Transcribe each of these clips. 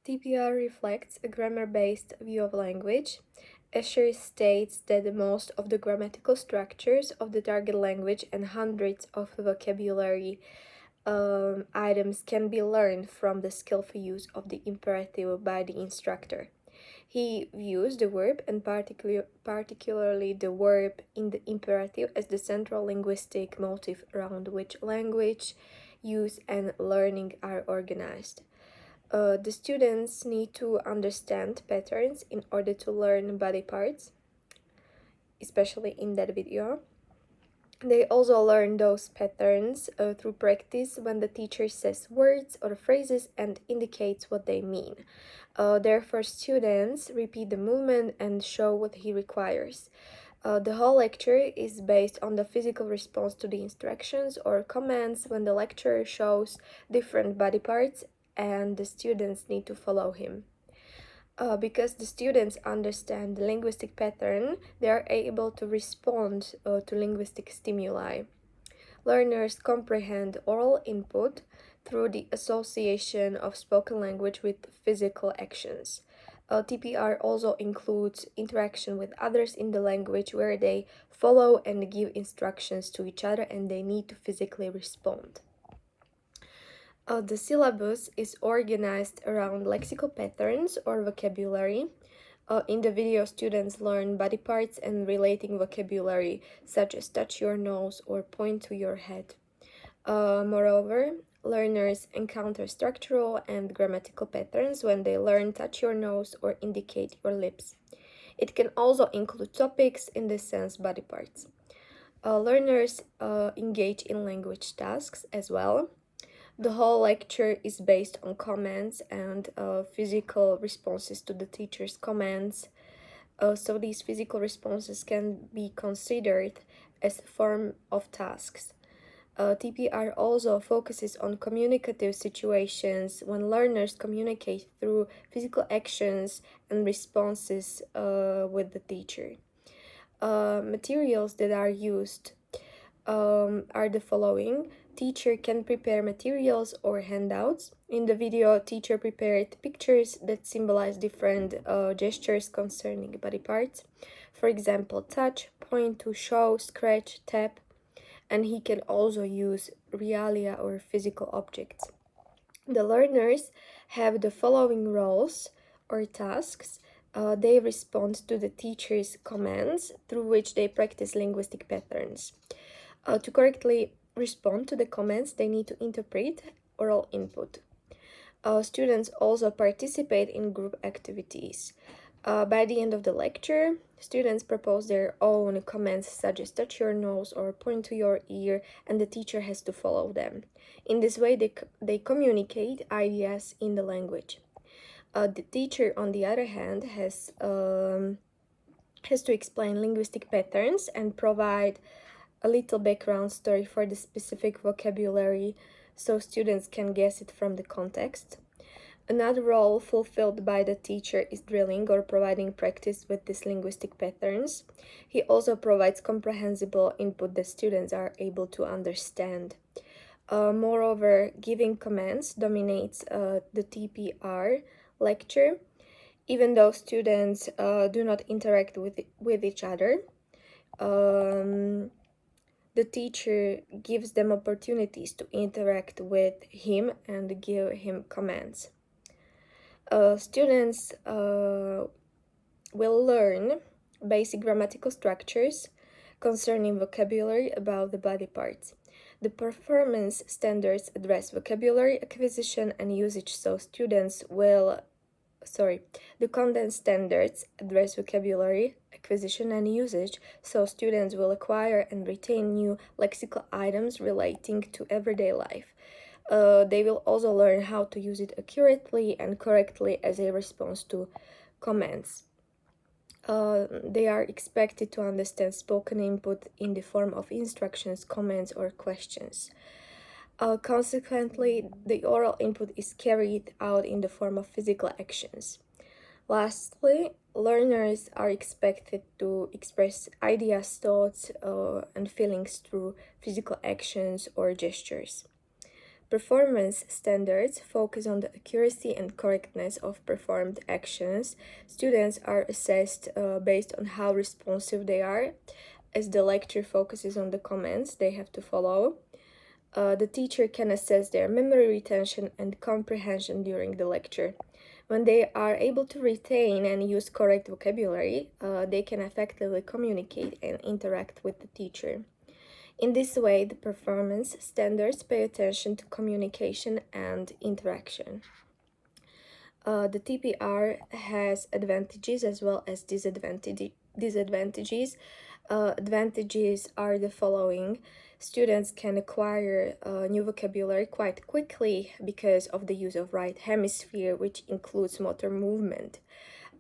TPR reflects a grammar-based view of language. Escher states that most of the grammatical structures of the target language and hundreds of vocabulary items can be learned from the skillful use of the imperative by the instructor. He views the verb, and particularly the verb in the imperative, as the central linguistic motif around which language use and learning are organized. The students need to understand patterns in order to learn body parts, especially in that video. They also learn those patterns through practice when the teacher says words or phrases and indicates what they mean. Therefore, students repeat the movement and show what he requires. The whole lecture is based on the physical response to the instructions or commands when the lecturer shows different body parts and the students need to follow him. Because the students understand the linguistic pattern, they are able to respond to linguistic stimuli. Learners comprehend oral input through the association of spoken language with physical actions. TPR also includes interaction with others in the language where they follow and give instructions to each other and they need to physically respond. The syllabus is organized around lexical patterns or vocabulary. In the video, students learn body parts and relating vocabulary, such as touch your nose or point to your head. Moreover, learners encounter structural and grammatical patterns when they learn touch your nose or indicate your lips. It can also include topics, in this sense, body parts. Learners engage in language tasks as well. The whole lecture is based on commands and physical responses to the teacher's commands. So these physical responses can be considered as a form of tasks. TPR also focuses on communicative situations when learners communicate through physical actions and responses with the teacher. Materials that are used are the following. Teacher can prepare materials or handouts. In the video, teacher prepared pictures that symbolize different gestures concerning body parts. For example, touch, point to, show, scratch, tap. And he can also use realia or physical objects. The learners have the following roles or tasks. They respond to the teacher's commands through which they practice linguistic patterns. To correctly respond to the commands, they need to interpret oral input. Students also participate in group activities. By the end of the lecture, students propose their own commands such as touch your nose or point to your ear, and the teacher has to follow them. In this way, they communicate ideas in the language. The teacher, on the other hand, has to explain linguistic patterns and provide a little background story for the specific vocabulary so students can guess it from the context. Another role fulfilled by the teacher is drilling or providing practice with these linguistic patterns. He also provides comprehensible input that students are able to understand. Moreover, giving commands dominates the TPR lecture, even though students do not interact with each other. The teacher gives them opportunities to interact with him and give him commands. Students will learn basic grammatical structures concerning vocabulary about the body parts. The performance standards address vocabulary acquisition and usage, so the content standards address vocabulary acquisition and usage, so students will acquire and retain new lexical items relating to everyday life. They will also learn how to use it accurately and correctly as a response to commands. They are expected to understand spoken input in the form of instructions, commands, or questions. Consequently, the oral input is carried out in the form of physical actions. Lastly, learners are expected to express ideas, thoughts, and feelings through physical actions or gestures. Performance standards focus on the accuracy and correctness of performed actions. Students are assessed based on how responsive they are, as the lecture focuses on the commands they have to follow. The teacher can assess their memory retention and comprehension during the lecture. When they are able to retain and use correct vocabulary, they can effectively communicate and interact with the teacher. In this way, the performance standards pay attention to communication and interaction. The TPR has advantages as well as disadvantages. Advantages are the following. Students can acquire new vocabulary quite quickly because of the use of right hemisphere, which includes motor movement.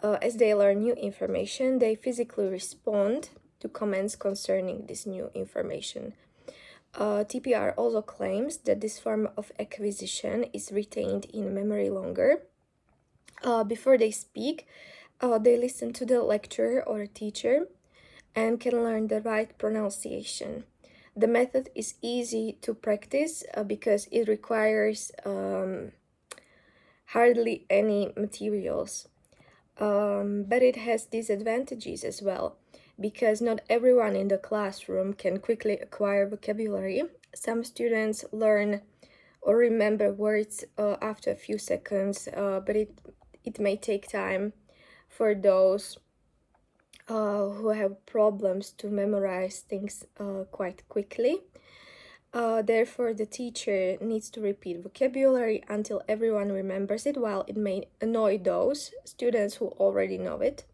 As they learn new information, they physically respond to comments concerning this new information. TPR also claims that this form of acquisition is retained in memory longer. Before they speak, they listen to the lecturer or teacher and can learn the right pronunciation. The method is easy to practice because it requires hardly any materials. But it has disadvantages as well, because not everyone in the classroom can quickly acquire vocabulary. Some students learn or remember words after a few seconds, but it may take time for those who have problems to memorize things quite quickly. Therefore, the teacher needs to repeat vocabulary until everyone remembers it, while it may annoy those students who already know it.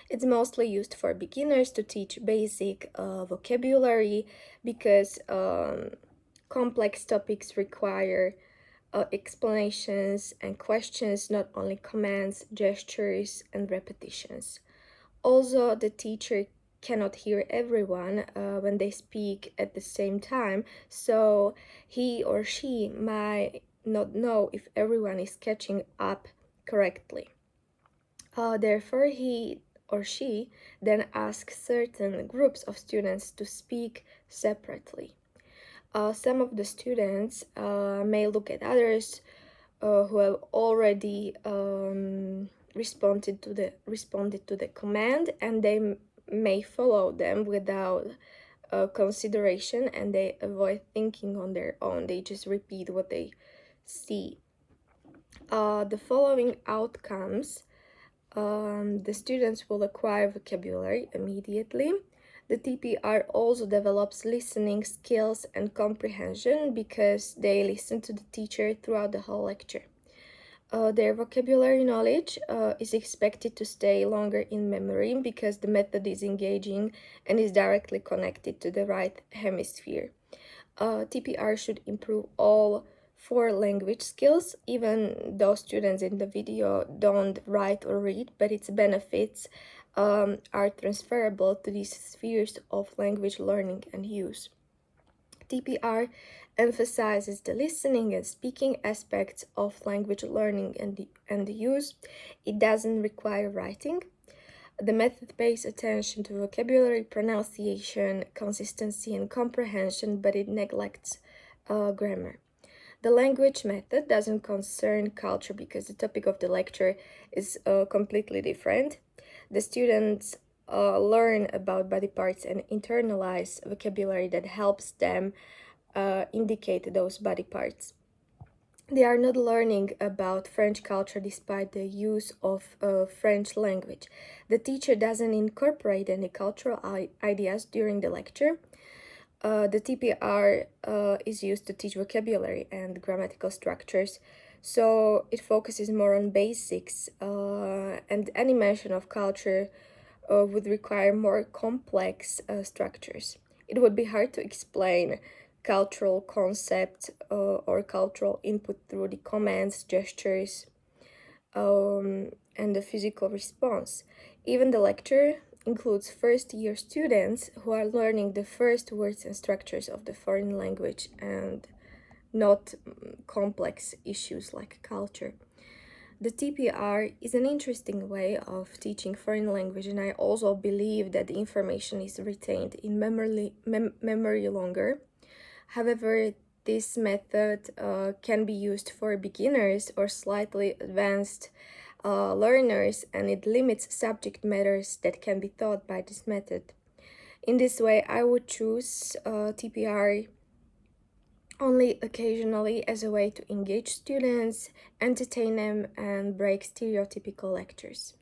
It's mostly used for beginners to teach basic vocabulary because complex topics require explanations and questions, not only commands, gestures, and repetitions. Also, the teacher cannot hear everyone when they speak at the same time, so he or she might not know if everyone is catching up correctly. Therefore, he or she then asks certain groups of students to speak separately. Some of the students may look at others who have already responded to the command, and they may follow them without consideration, and they avoid thinking on their own. They just repeat what they see. The following outcomes: the students will acquire vocabulary immediately. The TPR also develops listening skills and comprehension because they listen to the teacher throughout the whole lecture. Their vocabulary knowledge is expected to stay longer in memory because the method is engaging and is directly connected to the right hemisphere. TPR should improve all 4 language skills, even though students in the video don't write or read, but its benefits are transferable to these spheres of language learning and use. TPR emphasizes the listening and speaking aspects of language learning and the use. It doesn't require writing. The method pays attention to vocabulary, pronunciation, consistency, and comprehension, but it neglects grammar. The language method doesn't concern culture because the topic of the lecture is completely different. The students learn about body parts and internalize vocabulary that helps them indicate those body parts. They are not learning about French culture despite the use of French language. The teacher doesn't incorporate any cultural ideas during the lecture. The TPR is used to teach vocabulary and grammatical structures, so it focuses more on basics, and any mention of culture would require more complex structures. It would be hard to explain cultural concept or cultural input through the commands, gestures, and the physical response. Even the lecture includes first-year students who are learning the first words and structures of the foreign language and not complex issues like culture. The TPR is an interesting way of teaching foreign language, and I also believe that the information is retained in memory longer. However, this method can be used for beginners or slightly advanced learners, and it limits subject matters that can be taught by this method. In this way, I would choose TPR only occasionally as a way to engage students, entertain them, and break stereotypical lectures.